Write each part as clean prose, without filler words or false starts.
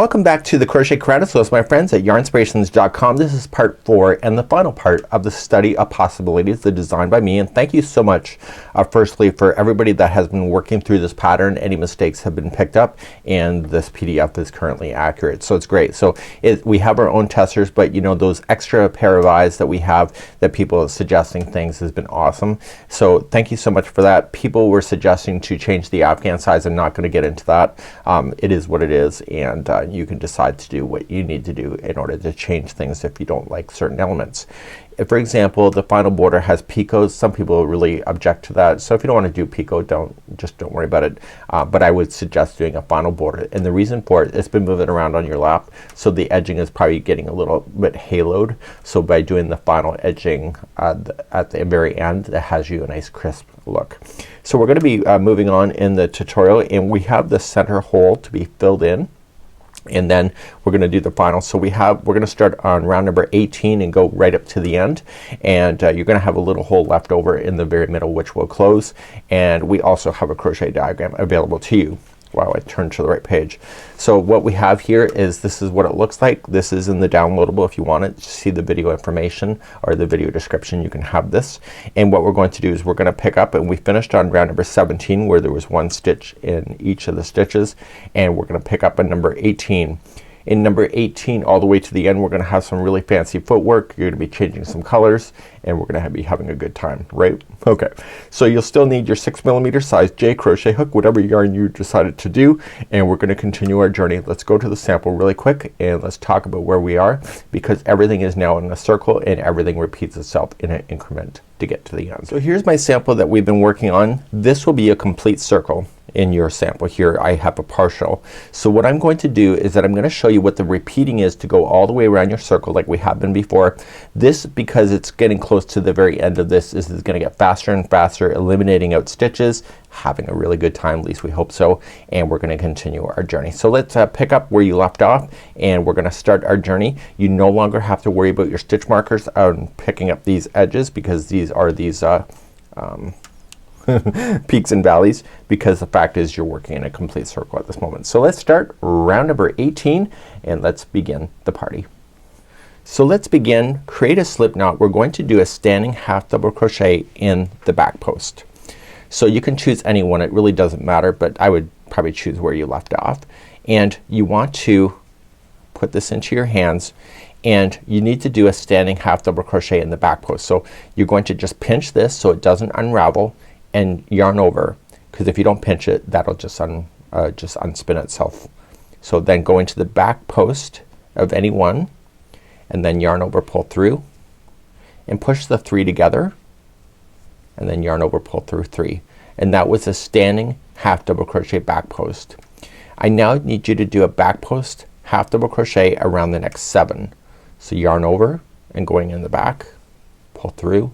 Welcome back to the Crochet Creative, my friends at yarnspirations.com. This is part 4 and the final part of the study of possibilities, the design by me. And thank you so much firstly for everybody that has been working through this pattern. Any mistakes have been picked up and this PDF is currently accurate. So it's great. So we have our own testers, but you know, those extra pair of eyes that we have that people are suggesting things has been awesome. So thank you so much for that. People were suggesting to change the Afghan size. I'm not gonna get into that. It is what it is, and you can decide to do what you need to do in order to change things if you don't like certain elements. If, for example, the final border has picots, some people really object to that. So if you don't want to do picot, don't worry about it. But I would suggest doing a final border. And the reason for it, it's been moving around on your lap, so the edging is probably getting a little bit haloed. So by doing the final edging at the very end, that has you a nice crisp look. So we're gonna be moving on in the tutorial, and we have the center hole to be filled in. And then we're gonna do the final. So we're gonna start on round number 18 and go right up to the end, and you're gonna have a little hole left over in the very middle which will close, and we also have a crochet diagram available to you. While I turn to the right page. So what we have here is, this is what it looks like. This is in the downloadable. If you want it to see the video information or the video description, you can have this. And what we're going to do is we're gonna pick up, and we finished on round number 17 where there was one stitch in each of the stitches, and we're gonna pick up a number 18. In number 18 all the way to the end, we're gonna have some really fancy footwork. You're gonna be changing some colors, and we're gonna be having a good time, right? Okay, so you'll still need your 6mm size J crochet hook, whatever yarn you decided to do, and we're gonna continue our journey. Let's go to the sample really quick and let's talk about where we are, because everything is now in a circle and everything repeats itself in an increment to get to the end. So here's my sample that we've been working on. This will be a complete circle. In your sample here I have a partial. So what I'm going to do is that I'm gonna show you what the repeating is to go all the way around your circle like we have been before. This, because it's getting close to the very end of this, is gonna get faster and faster, eliminating out stitches, having a really good time, at least we hope so, and we're gonna continue our journey. So let's pick up where you left off, and we're gonna start our journey. You no longer have to worry about your stitch markers on picking up these edges, because these are peaks and valleys, because the fact is you're working in a complete circle at this moment. So let's start round number 18 and let's begin the party. So let's begin. Create a slip knot. We're going to do a standing half double crochet in the back post. So you can choose any one, it really doesn't matter, but I would probably choose where you left off. And you want to put this into your hands, and you need to do a standing half double crochet in the back post. So you're going to just pinch this so it doesn't unravel, and yarn over, because if you don't pinch it, that'll just unspin itself. So then go into the back post of any one, and then yarn over, pull through, and push the 3 together, and then yarn over, pull through 3. And that was a standing half double crochet back post. I now need you to do a back post half double crochet around the next 7. So yarn over and going in the back, pull through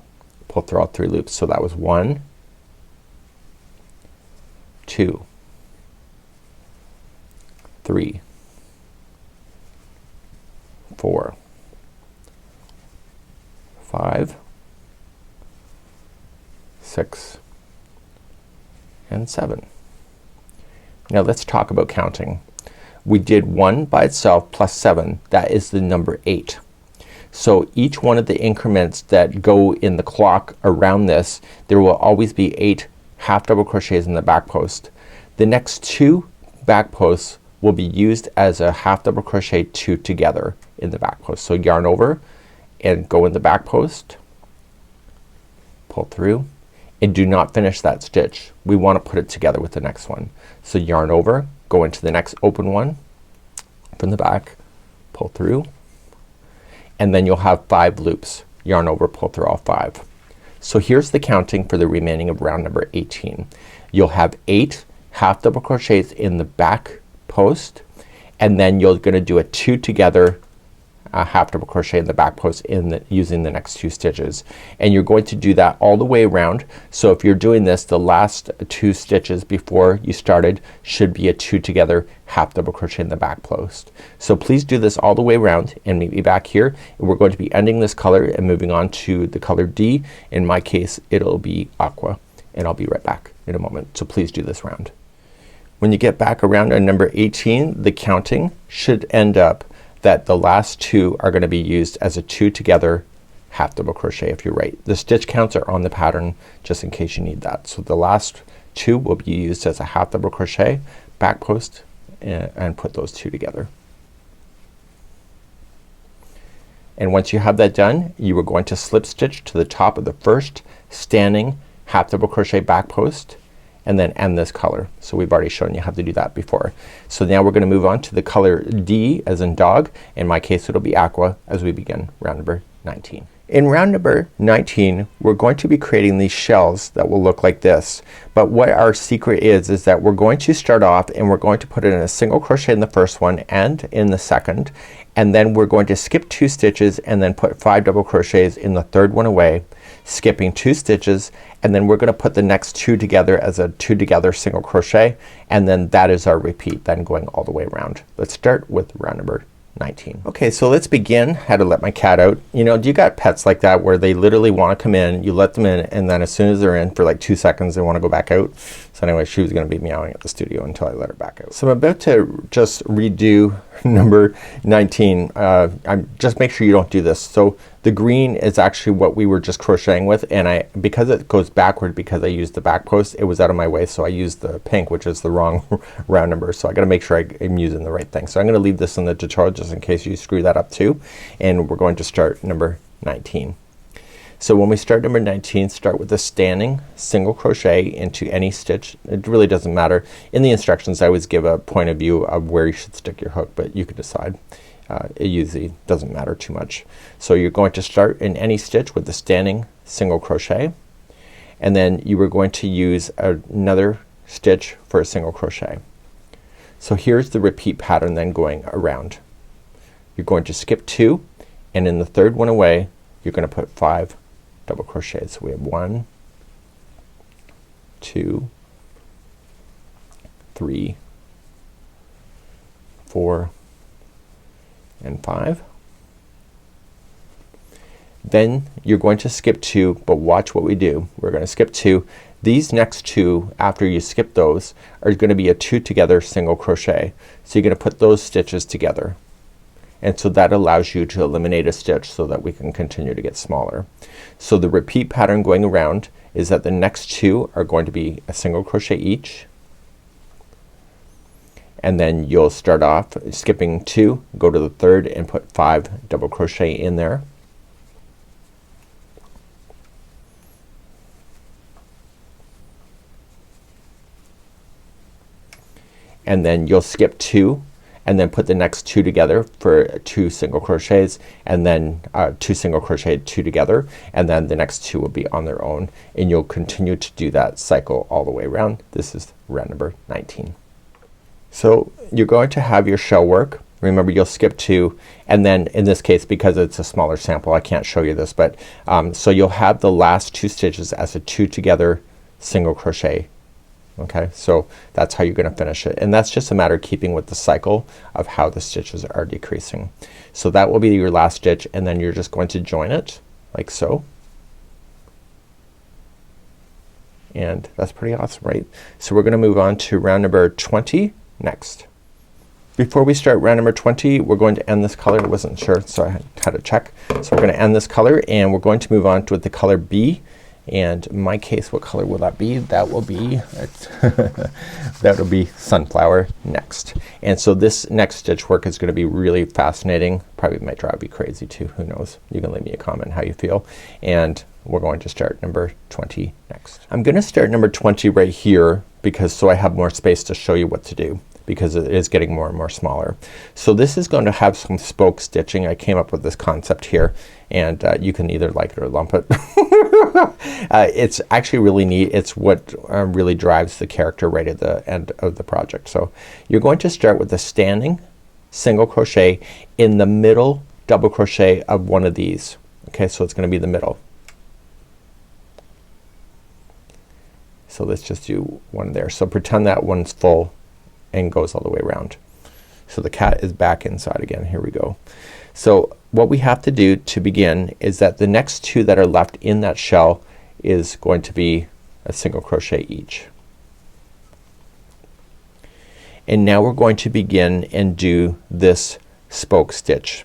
all 3 loops. So that was 1, 2, 3, 4, 5, 6, and 7. Now let's talk about counting. We did 1 by itself plus 7. That is the number 8. So each one of the increments that go in the clock around this, there will always be 8 half double crochets in the back post. The next 2 back posts will be used as a half double crochet 2 together in the back post. So yarn over and go in the back post, pull through, and do not finish that stitch. We want to put it together with the next one. So yarn over, go into the next open one from the back, pull through, and then you'll have 5 loops. Yarn over, pull through all 5. So here's the counting for the remaining of round number 18. You'll have 8 half double crochets in the back post, and then you're gonna do a 2 together half double crochet in the back post using the next 2 stitches, and you're going to do that all the way around. So if you're doing this, the last 2 stitches before you started should be a 2 together half double crochet in the back post. So please do this all the way around and meet me back here, and we're going to be ending this color and moving on to the color D. In my case it'll be aqua, and I'll be right back in a moment. So please do this round. When you get back around on number 18, the counting should end up that the last two are gonna be used as a two together half double crochet if you're right. The stitch counts are on the pattern just in case you need that. So the last two will be used as a half double crochet, back post, and put those two together. And once you have that done, you are going to slip stitch to the top of the first standing half double crochet back post and then end this color. So we've already shown you how to do that before. So now we're gonna move on to the color D as in dog. In my case it'll be aqua as we begin round number 19. In round number 19 we're going to be creating these shells that will look like this. But what our secret is that we're going to start off and we're going to put in a single crochet in the first one and in the second, and then we're going to skip 2 stitches and then put 5 double crochets in the third one away, skipping 2 stitches, and then we're gonna put the next 2 together as a 2 together single crochet, and then that is our repeat then going all the way around. Let's start with round number 19. Okay, so let's begin. Had to let my cat out. You know, do you got pets like that where they literally want to come in, you let them in, and then as soon as they're in for like 2 seconds they want to go back out? So anyway, she was gonna be meowing at the studio until I let her back out. So I'm about to just redo number 19. I'm just make sure you don't do this. So the green is actually what we were just crocheting with, and because it goes backward because I used the back post, it was out of my way, so I used the pink, which is the wrong round number. So I gotta make sure I'm using the right thing. So I'm gonna leave this in the tutorial just in case you screw that up too, and we're going to start number 19. So when we start number 19, start with a standing single crochet into any stitch. It really doesn't matter. In the instructions I always give a point of view of where you should stick your hook, but you can decide. It usually doesn't matter too much. So you're going to start in any stitch with the standing single crochet, and then you are going to use another stitch for a single crochet. So here's the repeat pattern then going around. You're going to skip 2, and in the third one away you're gonna put 5 double crochets. So we have 1, 2, 3, 4, and 5. Then you're going to skip 2, but watch what we do. We're gonna skip 2. These next 2 after you skip those are gonna be a 2 together single crochet. So you're gonna put those stitches together, and so that allows you to eliminate a stitch so that we can continue to get smaller. So the repeat pattern going around is that the next 2 are going to be a single crochet each, and then you'll start off skipping 2, go to the third and put 5 double crochet in there. And then you'll skip 2 and then put the next 2 together for 2 single crochets, and then 2 single crochet 2 together, and then the next 2 will be on their own, and you'll continue to do that cycle all the way around. This is round number 19. So you're going to have your shell work. Remember you'll skip 2, and then in this case because it's a smaller sample I can't show you this, but so you'll have the last 2 stitches as a 2 together single crochet. Okay, so that's how you're gonna finish it, and that's just a matter of keeping with the cycle of how the stitches are decreasing. So that will be your last stitch, and then you're just going to join it like so. And that's pretty awesome, right? So we're gonna move on to round number 20 next. Before we start round number 20, we're going to end this color. I wasn't sure, so I had to check. So we're gonna end this color, and we're going to move on with the color B. And in my case, what color will that be? That will be that will be sunflower next. And so this next stitch work is gonna be really fascinating. Probably might drive you crazy too. Who knows? You can leave me a comment how you feel. And we're going to start number 20 next. I'm gonna start number 20 right here because so I have more space to show you what to do, because it is getting more and more smaller. So this is going to have some spoke stitching. I came up with this concept here, and you can either like it or lump it. It's actually really neat. It's what really drives the character right at the end of the project. So you're going to start with a standing single crochet in the middle double crochet of one of these. Okay, so it's gonna be the middle. So let's just do one there. So pretend that one's full and goes all the way around. So the cat is back inside again. Here we go. So what we have to do to begin is that the next 2 that are left in that shell is going to be a single crochet each. And now we're going to begin and do this spoke stitch.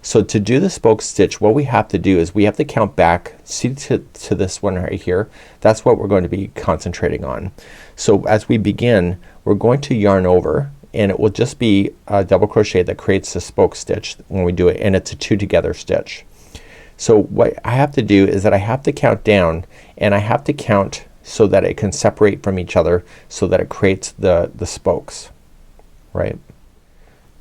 So to do the spoke stitch, what we have to do is we have to count back, see to this one right here. That's what we're going to be concentrating on. So as we begin, we're going to yarn over, and it will just be a double crochet that creates the spoke stitch when we do it, and it's a 2 together stitch. So what I have to do is that I have to count down, and I have to count so that it can separate from each other so that it creates the spokes, right?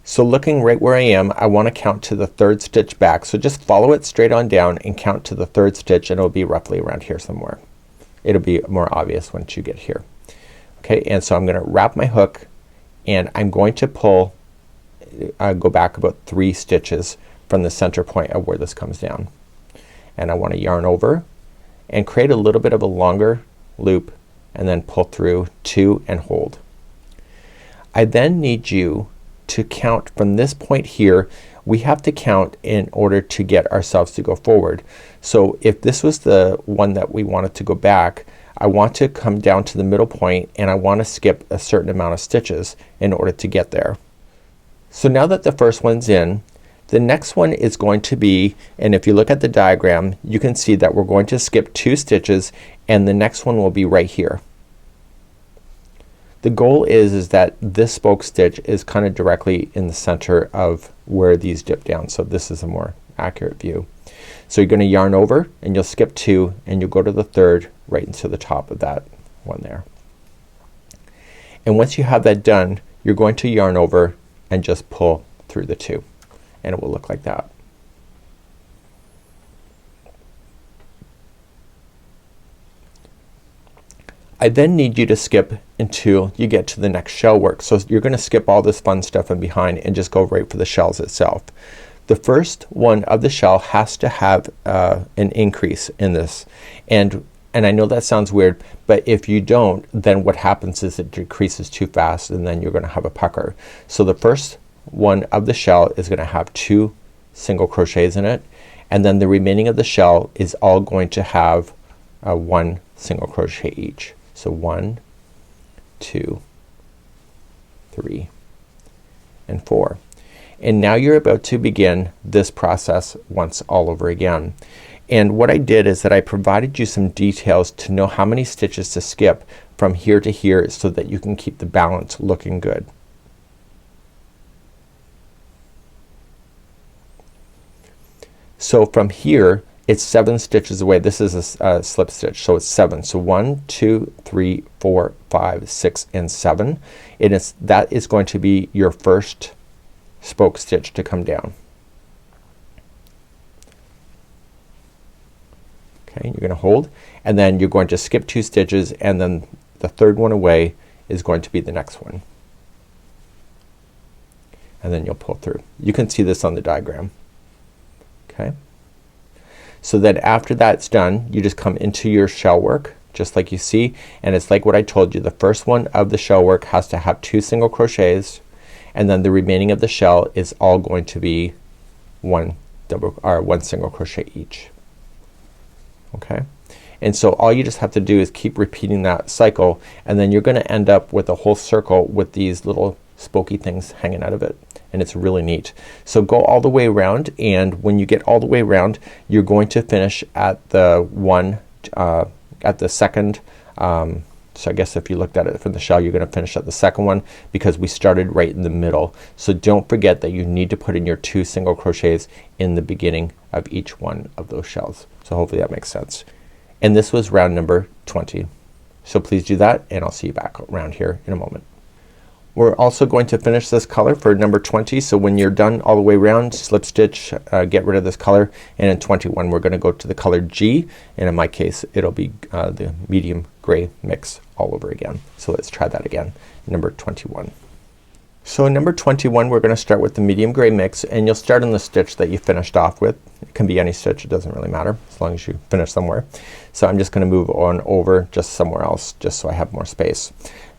So looking right where I am, I want to count to the 3rd stitch back. So just follow it straight on down and count to the 3rd stitch, and it'll be roughly around here somewhere. It'll be more obvious once you get here. Okay, and so I'm gonna wrap my hook, and I'm going to pull, go back about 3 stitches from the center point of where this comes down. And I want to yarn over and create a little bit of a longer loop, and then pull through 2 and hold. I then need you to count from this point here. We have to count in order to get ourselves to go forward. So if this was the one that we wanted to go back, I want to come down to the middle point, and I want to skip a certain amount of stitches in order to get there. So now that the first one's in, the next one is going to be, and if you look at the diagram, you can see that we're going to skip 2 stitches, and the next one will be right here. The goal is that this spoke stitch is kind of directly in the center of where these dip down. So this is a more accurate view. So you're gonna yarn over, and you'll skip 2, and you'll go to the 3rd right into the top of that one there. And once you have that done, you're going to yarn over and just pull through the 2, and it will look like that. I then need you to skip until you get to the next shell work. So you're gonna skip all this fun stuff in behind and just go right for the shells itself. The first one of the shell has to have an increase in this, and I know that sounds weird, but if you don't, then what happens is it decreases too fast, and then you're gonna have a pucker. So the first one of the shell is gonna have 2 single crochets in it, and then the remaining of the shell is all going to have 1 single crochet each. So 1, 2, 3, and 4. And now you're about to begin this process once all over again. And what I did is that I provided you some details to know how many stitches to skip from here to here so that you can keep the balance looking good. So from here, it's 7 stitches away. This is a slip stitch, so it's 7. So 1, 2, 3, 4, 5, 6, and 7. That is going to be your first spoke stitch to come down. Okay, you're gonna hold, and then you're going to skip 2 stitches, and then the 3rd one away is going to be the next one. And then you'll pull through. You can see this on the diagram. Okay. So then after that's done, you just come into your shell work just like you see, and it's like what I told you. The first one of the shell work has to have 2 single crochets, and then the remaining of the shell is all going to be 1 single crochet each. Okay, and so all you just have to do is keep repeating that cycle, and then you're gonna end up with a whole circle with these little spokey things hanging out of it, and it's really neat. So go all the way around, and when you get all the way around, you're going to finish at the one at the second so I guess if you looked at it from the shell, you're gonna finish at the second one because we started right in the middle. So don't forget that you need to put in your 2 single crochets in the beginning of each one of those shells. So hopefully that makes sense. And this was round number 20. So please do that, and I'll see you back around here in a moment. We're also going to finish this color for number 20. So when you're done all the way around, slip stitch, get rid of this color, and in 21 we're gonna go to the color G, and in my case it'll be the medium gray mix all over again. So let's try that again. Number 21. So in number 21 we're gonna start with the medium gray mix, and you'll start in the stitch that you finished off with. It can be any stitch, it doesn't really matter as long as you finish somewhere. So I'm just gonna move on over just somewhere else just so I have more space.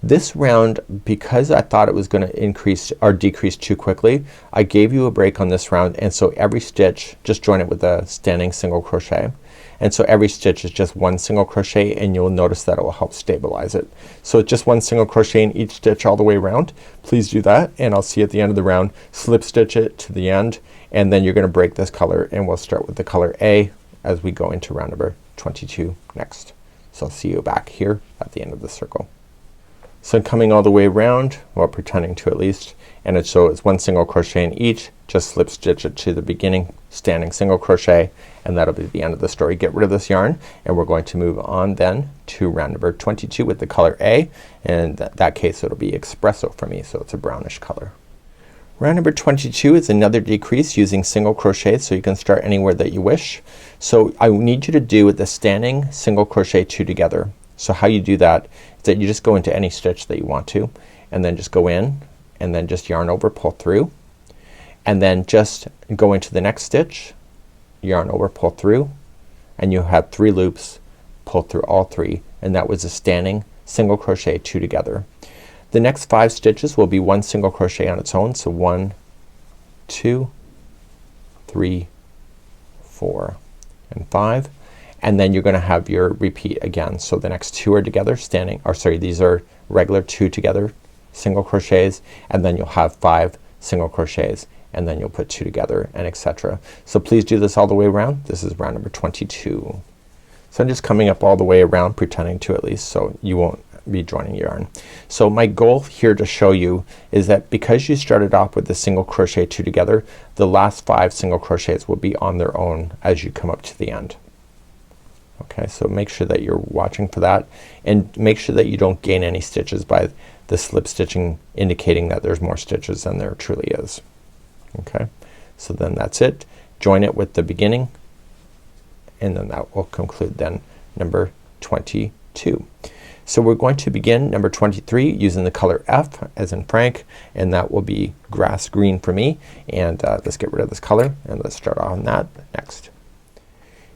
This round, because I thought it was gonna increase or decrease too quickly, I gave you a break on this round, and so every stitch just join it with a standing single crochet, and so every stitch is just one single crochet, and you'll notice that it will help stabilize it. So it's just one single crochet in each stitch all the way around. Please do that, and I'll see you at the end of the round. Slip stitch it to the end, and then you're gonna break this color, and we'll start with the color A as we go into round number 22 next. So I'll see you back here at the end of the circle. So coming all the way around, well, pretending to at least, and so it's one single crochet in each. Just slip stitch it to the beginning, standing single crochet, and that'll be the end of the story. Get rid of this yarn, and we're going to move on then to round number 22 with the color A, and in that case it'll be espresso for me, so it's a brownish color. Round number 22 is another decrease using single crochet, so you can start anywhere that you wish. So I need you to do the standing single crochet 2 together. So how you do that is that you just go into any stitch that you want to, and then just go in, and then just yarn over, pull through, and then just go into the next stitch, yarn over, pull through, and you have 3 loops, pull through all 3, and that was a standing single crochet 2 together. The next 5 stitches will be one single crochet on its own. So 1, 2, 3, 4, and 5, and then you're gonna have your repeat again. So the next 2 are together, standing, or sorry, these are regular 2 together single crochets, and then you'll have 5 single crochets, and then you'll put 2 together, and etc. So please do this all the way around. This is round number 22. So I'm just coming up all the way around, pretending to at least, so you won't be joining yarn. So my goal here to show you is that because you started off with the single crochet 2 together, the last 5 single crochets will be on their own as you come up to the end. Okay, so make sure that you're watching for that, and make sure that you don't gain any stitches by the slip stitching indicating that there's more stitches than there truly is. Okay, so then that's it. Join it with the beginning, and then that will conclude then number 22. So we're going to begin number 23 using the color F as in Frank, and that will be grass green for me, and let's get rid of this color and let's start on that next.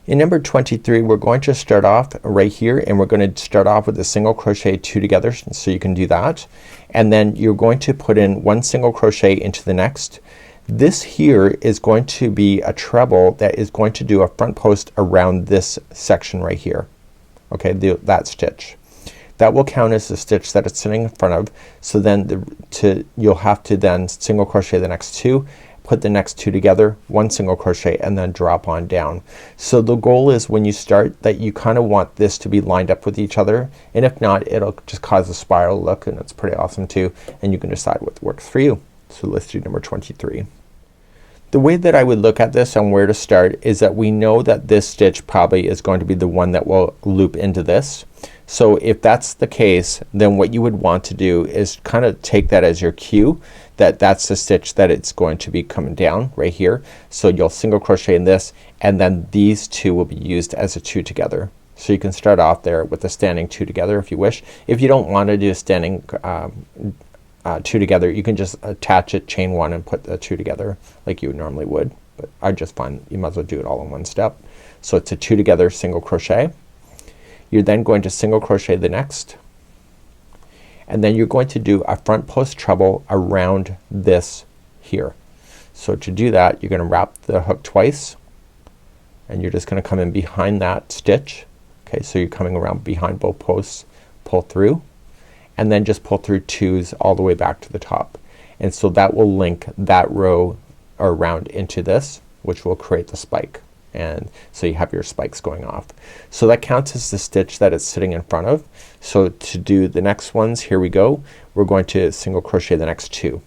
In number 23 we're going to start off right here, and we're going to start off with a single crochet 2 together, so you can do that, and then you're going to put in one single crochet into the next. This here is going to be a treble that is going to do a front post around this section right here. Okay, that stitch. That will count as the stitch that it's sitting in front of. So then you'll have to then single crochet the next 2, put the next 2 together, one single crochet, and then drop on down. So the goal is when you start that you kind of want this to be lined up with each other, and if not it'll just cause a spiral look, and it's pretty awesome too, and you can decide what works for you. So let's do number 23. The way that I would look at this and where to start is that we know that this stitch probably is going to be the one that will loop into this. So if that's the case, then what you would want to do is kind of take that as your cue that that's the stitch that it's going to be coming down right here. So you'll single crochet in this, and then these 2 will be used as a 2 together. So you can start off there with a standing 2 together if you wish. If you don't want to do a standing 2 together, you can just attach it, chain 1, and put the 2 together like you would normally would, but I just find you might as well do it all in one step. So it's a 2 together single crochet. You're then going to single crochet the next, and then you're going to do a front post treble around this here. So to do that you're gonna wrap the hook twice, and you're just gonna come in behind that stitch. Okay, so you're coming around behind both posts, pull through, and then just pull through 2s all the way back to the top, and so that will link that row or round into this, which will create the spike, and so you have your spikes going off. So that counts as the stitch that it's sitting in front of. So to do the next ones, here we go, we're going to single crochet the next 2.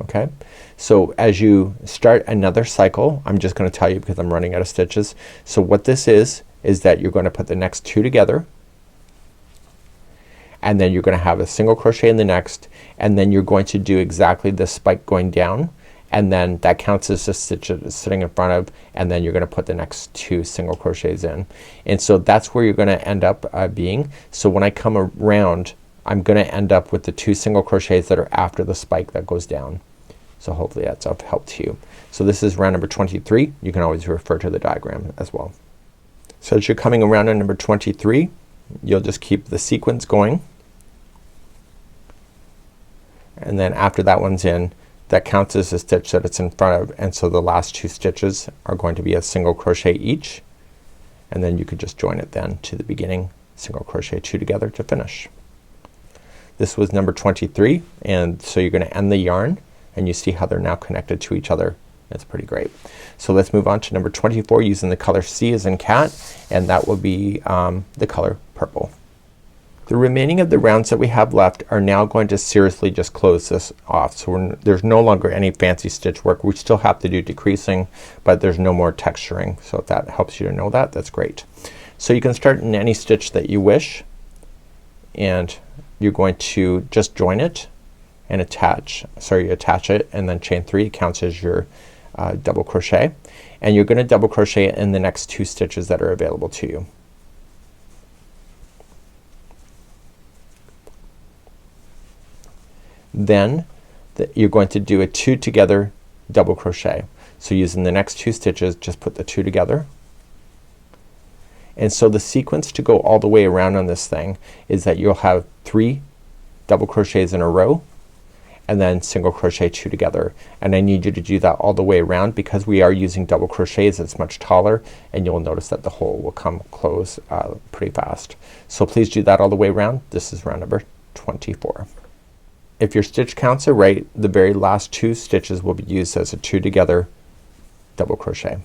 Okay, so as you start another cycle, I'm just gonna tell you because I'm running out of stitches. So what this is that you're going to put the next 2 together, and then you're gonna have a single crochet in the next, and then you're going to do exactly this spike going down, and then that counts as the stitch that is sitting in front of, and then you're gonna put the next 2 single crochets in, and so that's where you're gonna end up being. So when I come around I'm gonna end up with the 2 single crochets that are after the spike that goes down. So hopefully that's of help to you. So this is round number 23. You can always refer to the diagram as well. So as you're coming around on number 23, you'll just keep the sequence going, and then after that one's in, that counts as a stitch that it's in front of, and so the last 2 stitches are going to be a single crochet each, and then you could just join it then to the beginning, single crochet 2 together to finish. This was number 23, and so you're gonna end the yarn and you see how they're now connected to each other. It's pretty great. So let's move on to number 24 using the color C as in cat, and that will be the color purple. The remaining of the rounds that we have left are now going to seriously just close this off. So there's no longer any fancy stitch work. We still have to do decreasing, but there's no more texturing. So if that helps you to know that, that's great. So you can start in any stitch that you wish, and you're going to just join it and attach it, and then chain 3 counts as your double crochet, and you're gonna double crochet in the next 2 stitches that are available to you. Then you're going to do a 2 together double crochet. So using the next 2 stitches, just put the 2 together. And so the sequence to go all the way around on this thing is that you'll have 3 double crochets in a row, and then single crochet 2 together, and I need you to do that all the way around because we are using double crochets. It's much taller, and you'll notice that the hole will come close pretty fast. So please do that all the way around. This is round number 24. If your stitch counts are right, the very last 2 stitches will be used as a 2 together double crochet,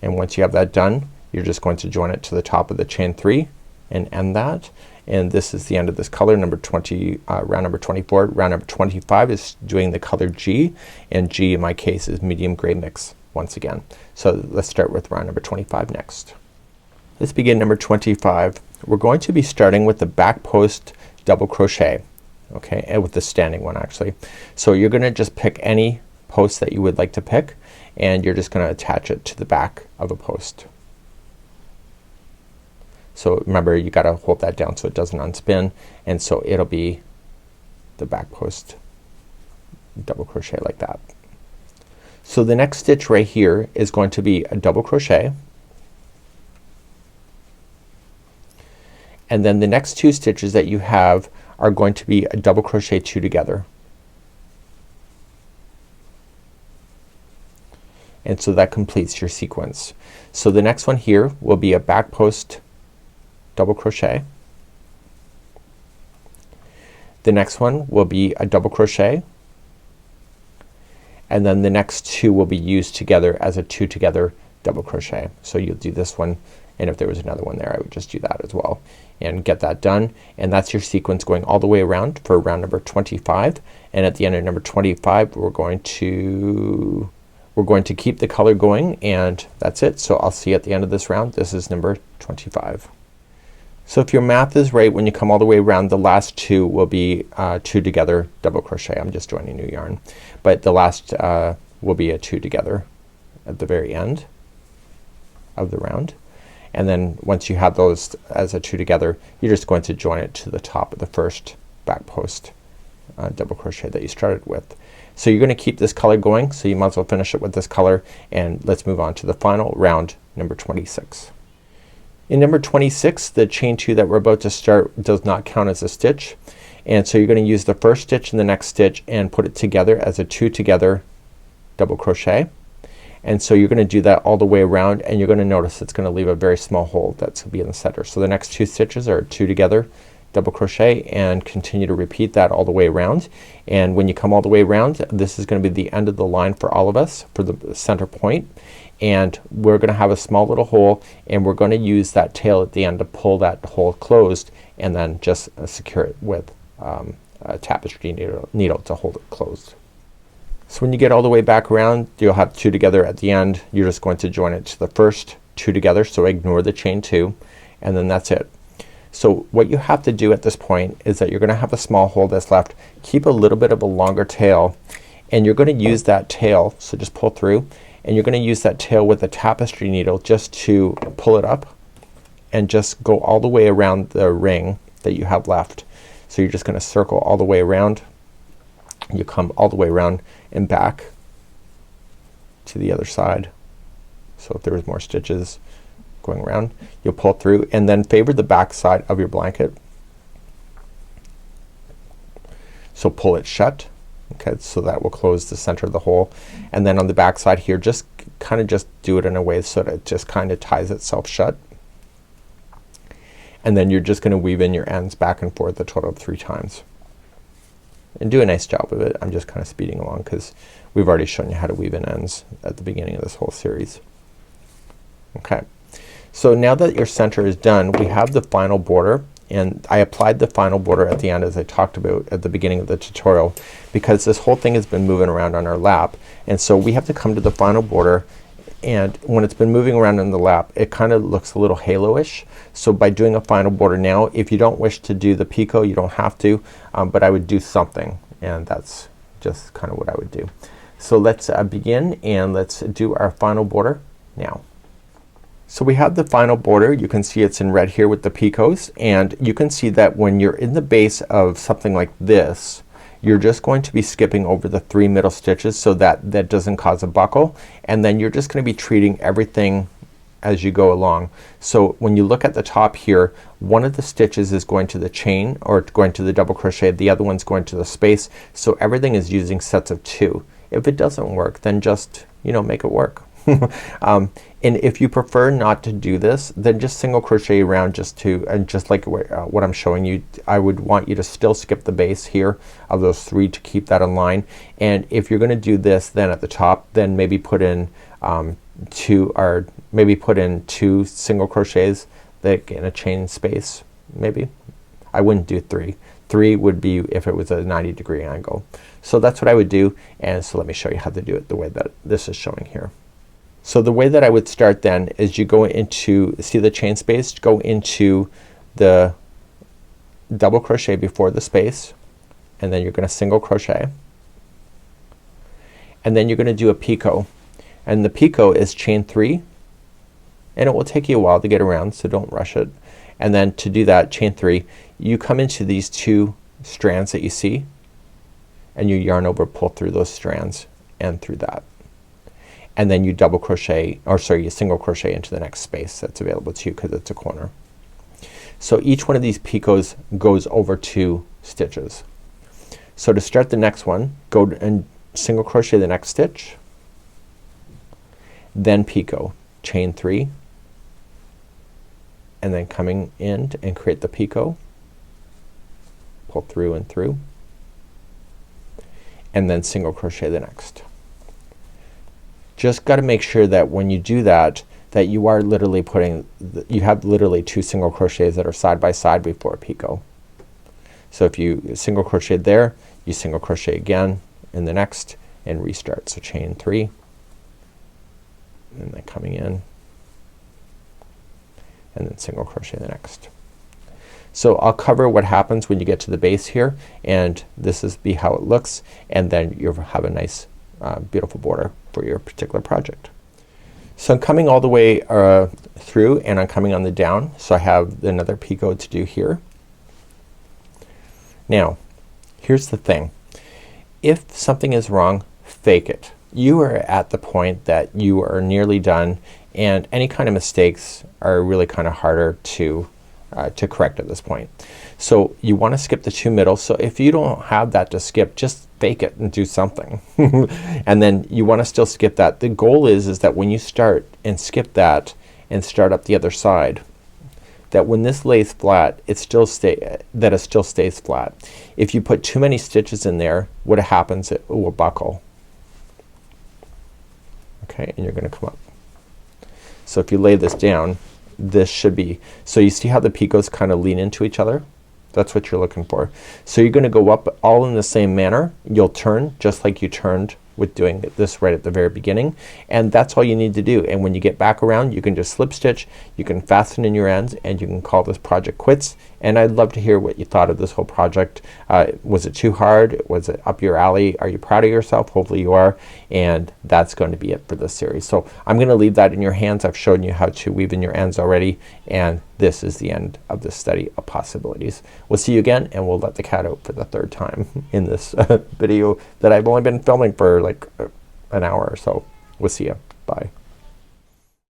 and once you have that done, you're just going to join it to the top of the chain 3 and end that. And this is the end of this color number 20, round number 24. Round number 25 is doing the color G, and G in my case is medium gray mix once again. So let's start with round number 25 next. Let's begin number 25. We're going to be starting with the back post double crochet, okay, and with the standing one actually. So you're gonna just pick any post that you would like to pick, and you're just gonna attach it to the back of a post. So remember, you gotta hold that down so it doesn't unspin, and so it'll be the back post double crochet like that. So the next stitch right here is going to be a double crochet, and then the next 2 stitches that you have are going to be a double crochet 2 together. And so that completes your sequence. So the next one here will be a back post double crochet. The next one will be a double crochet, and then the next 2 will be used together as a 2 together double crochet. So you'll do this one, and if there was another one there I would just do that as well and get that done, and that's your sequence going all the way around for round number 25. And at the end of number 25 we're going to keep the color going, and that's it. So I'll see you at the end of this round. This is number 25. So if your math is right, when you come all the way around, the last 2 will be 2 together double crochet. I'm just joining new yarn, but the last will be a 2 together at the very end of the round, and then once you have those as a 2 together, you're just going to join it to the top of the first back post double crochet that you started with. So you're gonna keep this color going, so you might as well finish it with this color, and let's move on to the final round number 26. In number 26, the chain 2 that we're about to start does not count as a stitch, and so you're gonna use the first stitch and the next stitch and put it together as a 2 together double crochet. And so you're gonna do that all the way around, and you're gonna notice it's gonna leave a very small hole that's gonna be in the center. So the next 2 stitches are 2 together double crochet, and continue to repeat that all the way around. And when you come all the way around, this is gonna be the end of the line for all of us, for the center point, and we're gonna have a small little hole, and we're gonna use that tail at the end to pull that hole closed, and then just secure it with a tapestry needle to hold it closed. So when you get all the way back around, you'll have 2 together at the end. You're just going to join it to the first 2 together, so ignore the chain 2, and then that's it. So what you have to do at this point is that you're gonna have a small hole that's left. Keep a little bit of a longer tail, and you're gonna use that tail, so just pull through, and you're gonna use that tail with a tapestry needle just to pull it up and just go all the way around the ring that you have left. So you're just gonna circle all the way around. You come all the way around and back to the other side. So if there was more stitches going around, you'll pull through, and then favor the back side of your blanket. So pull it shut Okay, so that will close the center of the hole. And then on the back side here, just kind of just do it in a way so that it just kind of ties itself shut. And then you're just gonna weave in your ends back and forth a total of 3 times. And do a nice job of it. I'm just kind of speeding along because we've already shown you how to weave in ends at the beginning of this whole series. Okay, so now that your center is done, we have the final border, and I applied the final border at the end as I talked about at the beginning of the tutorial, because this whole thing has been moving around on our lap, and so we have to come to the final border, and when it's been moving around in the lap it kind of looks a little halo-ish. So by doing a final border now, if you don't wish to do the picot you don't have to, but I would do something, and that's just kind of what I would do. So let's begin, and let's do our final border now. So we have the final border. You can see it's in red here with the picots, and you can see that when you're in the base of something like this, you're just going to be skipping over the 3 middle stitches so that that doesn't cause a buckle, and then you're just gonna be treating everything as you go along. So when you look at the top here, one of the stitches is going to the chain or going to the double crochet, the other one's going to the space, so everything is using sets of 2. If it doesn't work, then just, you know, make it work. And if you prefer not to do this, then just single crochet around just to, and just like what I'm showing you, I would want you to still skip the base here of those 3 to keep that in line. And if you're gonna do this, then at the top, then maybe put in 2 single crochets that in a chain space. Maybe I wouldn't do 3. 3 would be if it was a 90-degree angle. So that's what I would do, and so let me show you how to do it the way that this is showing here. So the way that I would start then is you go into, see the chain space, go into the double crochet before the space, and then you're gonna single crochet, and then you're gonna do a picot, and the picot is chain 3, and it will take you a while to get around, so don't rush it. And then to do that chain 3, you come into these 2 strands that you see, and you yarn over, pull through those strands and through that, and then you double crochet, or sorry, you single crochet into the next space that's available to you because it's a corner. So each one of these picots goes over 2 stitches. So to start the next one, go and single crochet the next stitch, then picot, chain 3, and then coming in and create the picot, pull through and through, and then single crochet the next. Just got to make sure that when you do that, that you are literally putting, you have literally 2 single crochets that are side by side before a picot. So if you single crochet there, you single crochet again in the next and restart. So chain 3, and then coming in, and then single crochet the next. So I'll cover what happens when you get to the base here, and this is how it looks, and then you'll have a nice beautiful border for your particular project. So I'm coming all the way through, and I'm coming on the down, so I have another picot to do here. Now here's the thing, if something is wrong, fake it. You are at the point that you are nearly done, and any kind of mistakes are really kind of harder to correct at this point. So you want to skip the 2 middle, so if you don't have that to skip, just fake it and do something. And then you want to still skip that. The goal is that when you start and skip that and start up the other side, that when this lays flat, it still stays flat. If you put too many stitches in there, what happens, it will buckle. Okay, and you're gonna come up. So if you lay this down, this should be, so you see how the picots kind of lean into each other? That's what you're looking for. So you're gonna go up all in the same manner. You'll turn just like you turned with doing this right at the very beginning, and that's all you need to do. And when you get back around, you can just slip stitch, you can fasten in your ends, and you can call this project quits. And I'd love to hear what you thought of this whole project. Was it too hard? Was it up your alley? Are you proud of yourself? Hopefully you are. And that's going to be it for this series. So I'm gonna leave that in your hands. I've shown you how to weave in your ends already, and this is the end of this study of possibilities. We'll see you again, and we'll let the cat out for the 3rd time in this video that I've only been filming for like an hour or so. We'll see you. Bye.